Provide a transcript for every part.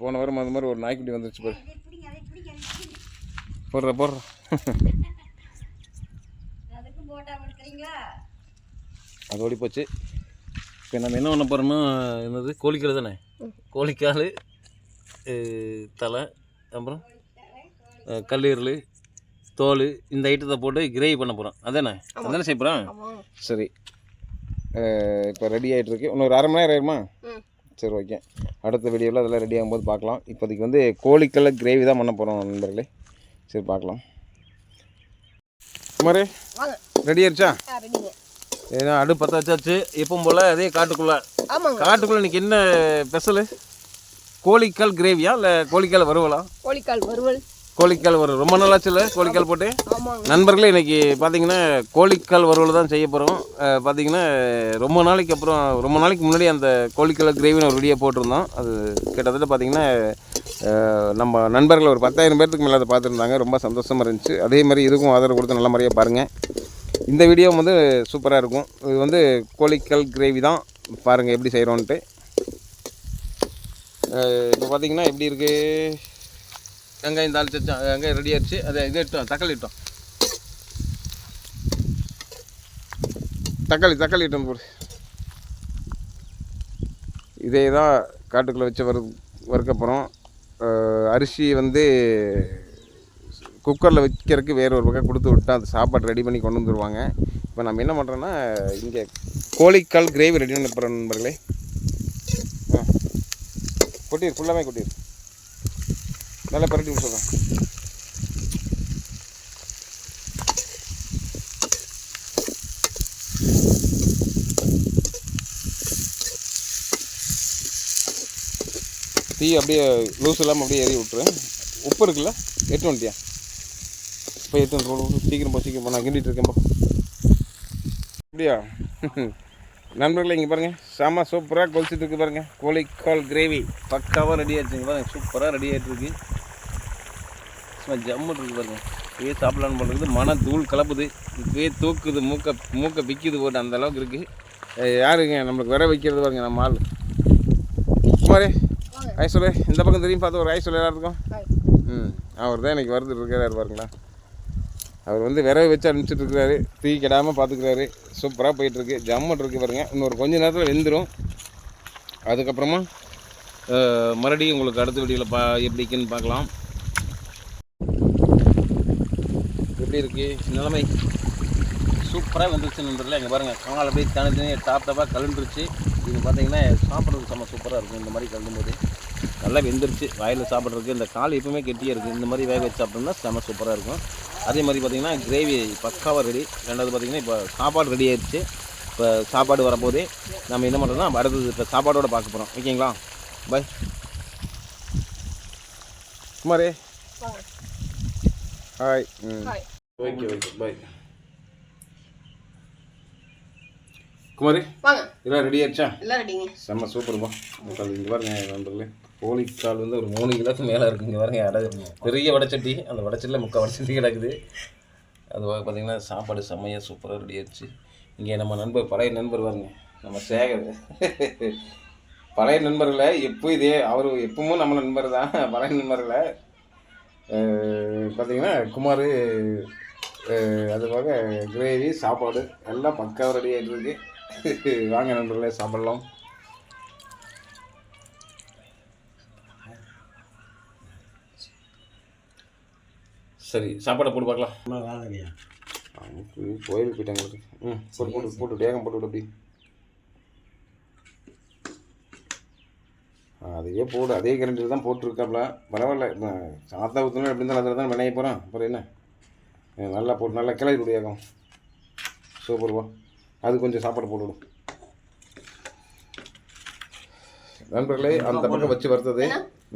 போன வாரம் அது மாதிரி ஒரு நாய்க்குட்டி வந்துருச்சு பாரு. போடுற அது ஓடி போச்சு. இப்போ நம்ம என்ன பண்ண போகிறோம்னா என்னது கோழிக்கால் தானே, கோழிக்கால் தலை அப்புறம் கல்லீரல் தோல் இந்த ஐட்டத்தை போட்டு கிரேவி பண்ண போகிறோம். அதானே செய்ய போகிறோம். சரி இப்போ ரெடி ஆகிட்டுருக்கு. இன்னொரு அரை மணி நேரம் ஆயிருமா? சரி ஓகே, அடுத்த வீடியோவில் அதெல்லாம் ரெடி ஆகும்போது பார்க்கலாம். இப்போதைக்கு வந்து கோழிக்கல்ல கிரேவி தான் பண்ண போகிறோம் நண்பர்களே. சரி பார்க்கலாம். குமார் ரெடி ஆயிடுச்சா? ஏன்னா அடுப்பு பற்ற வச்சாச்சு. எப்பவும் போல் அதே காட்டுக்குள்ளே இன்றைக்கி என்ன ஸ்பெஷலு? கோழிக்கால் கிரேவியா இல்லை கோழிக்கால் வறுவலா? கோழிக்கால் வறுவல் ரொம்ப நாளாச்சு இல்லை கோழிக்கால் போட்டு. நண்பர்களே இன்றைக்கி பார்த்தீங்கன்னா கோழிக்கால் வறுவல் தான் செய்ய போகிறோம். பார்த்தீங்கன்னா ரொம்ப நாளைக்கு முன்னாடி அந்த கோழிக்கால் கிரேவின்னு ஒரு வீடியோ போட்டிருந்தோம். அது கிட்டத்தட்ட பார்த்தீங்கன்னா நம்ம நண்பர்கள் ஒரு 10,000 பேர்த்துக்கு மேலே அதை பார்த்துருந்தாங்க. ரொம்ப சந்தோஷமாக இருந்துச்சு. அதே மாதிரி இதுக்கும் ஆதரவு கொடுத்து நல்ல மாதிரியாக பாருங்கள். இந்த வீடியோ வந்து சூப்பராக இருக்கும். இது வந்து கோழிக்கால் கிரேவி தான். பாருங்கள் எப்படி செய்கிறோன்ட்டு. இப்போ பார்த்தீங்கன்னா எப்படி இருக்குது, வெங்காயம் தாளிச்சு வெங்காயம் ரெடி ஆகிடுச்சு. அதை இது தக்காளி இட்டோம் போடு. இதே தான் காட்டுக்குள்ளே வச்சு வறுக்கப்புறம் அரிசி வந்து குக்கரில் வைக்கிறதுக்கு வேறு ஒரு பக்கம் கொடுத்து விட்டு அந்த சாப்பாடு ரெடி பண்ணி கொண்டு வந்துடுவாங்க. இப்போ நம்ம என்ன பண்ணுறோன்னா இங்கே கோழிக்கால் கிரேவி ரெடி பண்ண போகிறோம் நண்பர்களே. கொட்டிடு, ஃபுல்லாமே கொட்டிடு, நல்லா பரட்டி விட்டுறேன். தீ அப்படியே லூஸ் இல்லாமல் அப்படியே ஏறி விட்டுறேன். உப்பு இருக்குல்ல, எட்டு வந்துட்டியா? இப்போ எட்டு சீக்கிரம் போ, நான் கிண்டிகிட்டு இருக்கேன். அப்படியா நண்பர்களே, இங்கே பாருங்கள் செம்ம சூப்பராக கொதிச்சுட்டு இருக்கு பாருங்கள். கோழிக்கால் கிரேவி பக்காவாக ரெடி ஆகிடுச்சுங்க பாருங்கள். சூப்பராக ரெடி ஆகிட்டுருக்கு. சும்மா ஜம்முட்டு இருக்குது பாருங்கள். இப்போயே சாப்பிட்லான்னு பண்ணுறது மன தூள் கலப்புது. இப்போயே தூக்குது, மூக்கை பிக்குது போட்டு அந்த அளவுக்கு இருக்குது. யாருங்க நம்மளுக்கு வர வைக்கிறது பாருங்க நம்ம ஆள். குமாரே ஐ சொல்லு, இந்த பக்கம் தெரியும் பார்த்து ஒரு ஐ சொல்ல எல்லாருக்கும். அவர் தான் இன்றைக்கி வருது இருக்கிறாரு பாருங்களா. அவர் வந்து விரவை வச்சு அனுப்பிச்சிட்ருக்கிறாரு. தீ கெடாமல் பார்த்துக்கிறாரு. சூப்பராக போயிட்டுருக்கு, ஜம்முட்டு இருக்குது பாருங்கள். இன்னொரு கொஞ்சம் நேரத்தில் வெந்துடும். அதுக்கப்புறமா மறுபடியும் உங்களுக்கு அடுத்த வீடியோவில் எப்படிக்குன்னு பார்க்கலாம். எப்படி இருக்குது நிலைமை? சூப்பராக வந்துருச்சு நண்பர்களே. இங்கே பாருங்கள் கால் அப்படியே தனித்தனியாக டாப்பாக கலந்துருச்சு. இது பார்த்தீங்கன்னா சாப்பிட்றதுக்கு செம்ம சூப்பராக இருக்கும். இந்த மாதிரி கலந்தும்போது நல்லா வெந்துருச்சு. வாயில் சாப்பிட்றதுக்கு இந்த கால் எப்பவுமே கெட்டியாக இருக்குது. இந்த மாதிரி வேக வச்சு சாப்பிட்டோம்னா செம்ம சூப்பராக இருக்கும். அதே மாதிரி பார்த்திங்கன்னா கிரேவி பக்காவாக ரெடி. ரெண்டாவது பார்த்திங்கன்னா இப்போ சாப்பாடு ரெடி ஆகிடுச்சு. இப்போ சாப்பாடு வரப்போதே நம்ம என்ன பண்ணுறோம்னா அடுத்தது இப்போ சாப்பாடோடு பார்க்க போகிறோம். ஓகேங்களா? பாய் குமாரே. ஹாய். ஓகே பாய் குமாரி. இதெல்லாம் ரெடி ஆயிடுச்சா? எல்லாம் ரெடிங்க. செம்ம சூப்பர்ப்பா. இங்கே பாருங்க நண்பர்களே, கோழிக்கால் வந்து ஒரு 3 கிலோக்கு மேலே இருக்குங்க பாருங்க. பெரிய வடைச்சட்டி, அந்த வடைச்சட்டியில் முக்கால் வடைச்சட்டி கிடக்குது. அது பார்த்திங்கன்னா சாப்பாடு செம்மையாக சூப்பராக ரெடி ஆயிடுச்சு. இங்கே நம்ம பழைய நண்பர் பாருங்க, நம்ம சேகர். பழைய நண்பர்களை அவர் எப்பவும் நம்ம நண்பர் தான். பழைய நண்பர்களை பார்த்திங்கன்னா குமார், அது போக கிரேவி சாப்பாடு எல்லாம் பக்காவாக ரெடி ஆகிட்டு இருக்கு. வாங்க நண்பர்களே சாப்பிட்லாம். சரி சாப்பாடை போட்டு பார்க்கலாம். கோயிலுக்கு போயிட்டாங்க. போட்டு வேகம் போட்டு அப்படி அதையே போடு. அதே கரண்டில் தான் போட்டுருக்காப்ல. பரவாயில்ல, சாத்தா ஊற்றணும் எப்படி இருந்தாலும் அதில் தான் விளைய போகிறோம். அப்புறம் என்ன, நல்லா போட்டு நல்லா கிளறி கொடு ஏகம். சூப்பர்வா. அது கொஞ்சம் சாப்பாடு போட்டுவிடும் நண்பர்களே. அந்த பக்கம் வச்சு வறுத்தது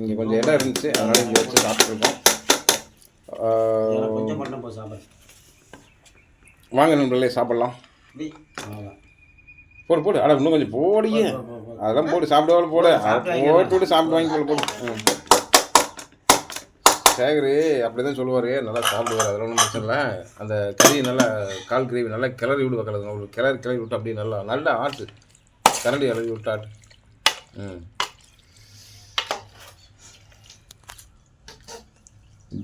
இங்கே கொஞ்சம் இடம் இருந்துச்சு, அதனால் இங்கே வச்சு சாப்பிட்ருக்கோம். வாங்க நண்பர்களே சாப்பிட்லாம். போடு அட இன்னும் கொஞ்சம் போடியே, அதெல்லாம் போட்டு சாப்பிடுவாள் போடு. போட்டு சாப்பிட்டு வாங்கி போடு. சேகர் அப்படி தான் சொல்லுவார், நல்லா சாப்பிடுவார். அதெல்லாம் ஒன்றும் பிரச்சனை இல்லை. அந்த கறி நல்லா கால் கிரேவி நல்லா கிளறி விடு வைக்கிறது. உங்களுக்கு கிளறி விட்டு அப்படியே நல்லா ஆட்டு கரண்டி கிளறி விட்டு ஆட்டு.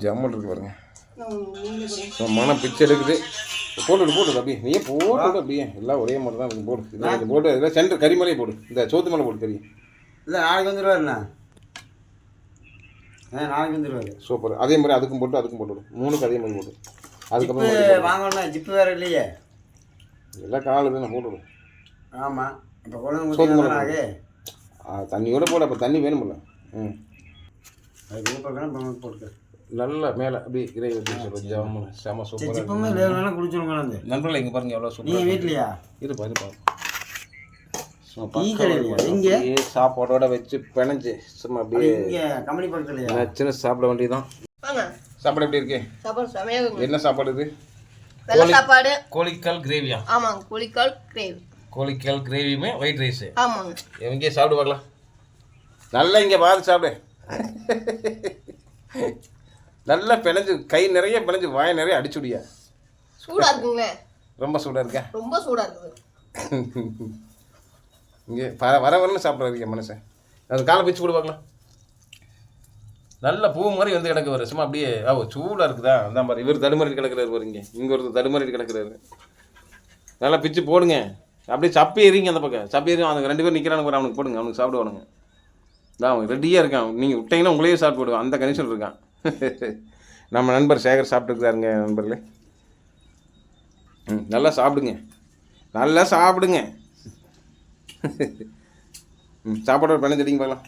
ஜம்மல் இருக்கு பாருங்க. மனம் பிச்சை எடுக்குது. போட்டு அப்படியே நீயே போட்டு அப்படியே எல்லாம் ஒரே மாதிரி தான் இருக்கும். போடு இது போட்டு இதெல்லாம் சென்டர் கறி மேலே போடு. இந்த சோத்து மேலே போடு கறி. இல்லை நாளைக்கு வந்துடுவாருண்ணா. நாளைக்கு வந்துடுவார். சூப்பர். அதே மாதிரி அதுக்கும் போட்டு 3க்கு அதே மாதிரி போட்டு. அதுக்கப்புறம் வாங்கணும்னா ஜிப்பு வேறு இல்லையே. எல்லாம் காலை தானே போட்டுவிடு. ஆமாம் இப்போ குழந்தை தண்ணியோட போட. அப்போ தண்ணி வேணுமில்ல. அது போட்டு நல்லா மேலே அப்படியே கிரேவி வச்சு ஜாமுன் செம சூப்பராக குடிச்சிருங்க. நண்பர்கள் இங்கே பாருங்கள் எவ்வளோ சூப்பர். நீங்கள் வீட்லையா இருப்பா இங்கே சாப்பாடோட வச்சு பிணைஞ்சு சும்மா அப்படியே கம்பெனி பக்கத்துலையா சின்ன சாப்பிட வேண்டியதுதான். சாப்பாடு எப்படி இருக்கு? என்ன சாப்பாடு இது? சாப்பாடு கோழிக்கால் கிரேவியா? ஆமாங்க, கோழிக்கால் கிரேவியுமே ஒயிட் ரைஸ். ஆமாங்க. இங்கே சாப்பிடு பார்க்கலாம். நல்லா இங்கே பார்த்து சாப்பிடு. நல்லா பிணைஞ்சு கை நிறைய பிணைஞ்சு வாய் நிறைய அடிச்சுடியா. சூடா இருக்குங்களே. ரொம்ப சூடாக இருக்கா? ரொம்ப சூடாக இருக்குது. இங்கே வரன்னு சாப்பிட்றாருங்க மனுஷன். அது காலை பிச்சு கூட பார்க்கலாம். நல்ல பூ மாதிரி வந்து கிடக்கு வரும். சும்மா அப்படியே சூடாக இருக்குதா அந்த மாதிரி. இவர் தடுமாறிட்டு கிடக்குறாரு பாருங்க. இங்கே ஒருத்தர் தடுமாறிட்டு கிடக்குறாரு. நல்லா பிச்சு போடுங்க. அப்படியே சப்பி எறிங்க அந்த பக்கம். சப்பி எறியும். அந்த 2 பேர் நிற்கிறானுங்க. அவனுக்கு போடுங்க. அவனுக்கு சாப்பிடுவானுங்க. அவன் ரெடியாக இருக்கான். நீங்கள் விட்டிங்கன்னா உங்களையே சாப்பிட்டு போடுவான். அந்த கண்டிஷன் இருக்கான். நம்ம நண்பர் சேகர் சாப்பிட்டுருக்காருங்க நண்பர்களே. நல்லா சாப்பிடுங்க. நல்லா சாப்பிடுங்க. சாப்பாடு ஒரு பண்ண செடிங்க பார்க்கலாம்.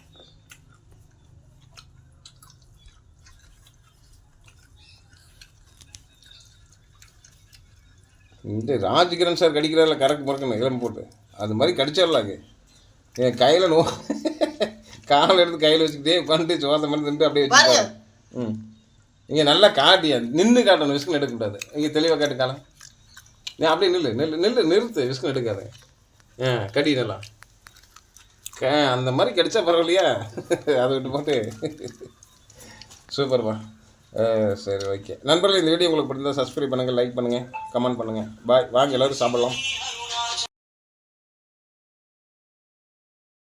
இந்த ராஜ்கிரண் சார் கடிக்கிறாரில்ல கரெக்ட் மறக்கணும் இளம் போட்டு. அது மாதிரி கடிச்சிடலாங்க. என் கையில் காலை எடுத்து கையில் வச்சுக்கிட்டே உட்காந்துட்டு சோதனை பண்ணி தின்ட்டு அப்படியே வச்சுக்கோங்க. இங்கே நல்லா காட்டியா நின்று காட்டணும். விஸ்கன் எடுக்கக்கூடாது. இங்கே தெளிவாக காட்டு காலம். நீ அப்படியே நிறுத்து. விஸ்கன் எடுக்காது. கடி நல்லா அந்த மாதிரி கடிச்சா பரவாயில்லையா? அதை விட்டு போட்டு சூப்பர்ப்பா. சரி ஓகே நண்பர்களே, இந்த வீடியோ உங்களுக்கு பிடிச்சிருந்தா சப்ஸ்கிரைப் பண்ணுங்கள், லைக் பண்ணுங்கள், கமெண்ட் பண்ணுங்கள். பாய். வாங்க எல்லோரும் சாப்பிட்லாம்.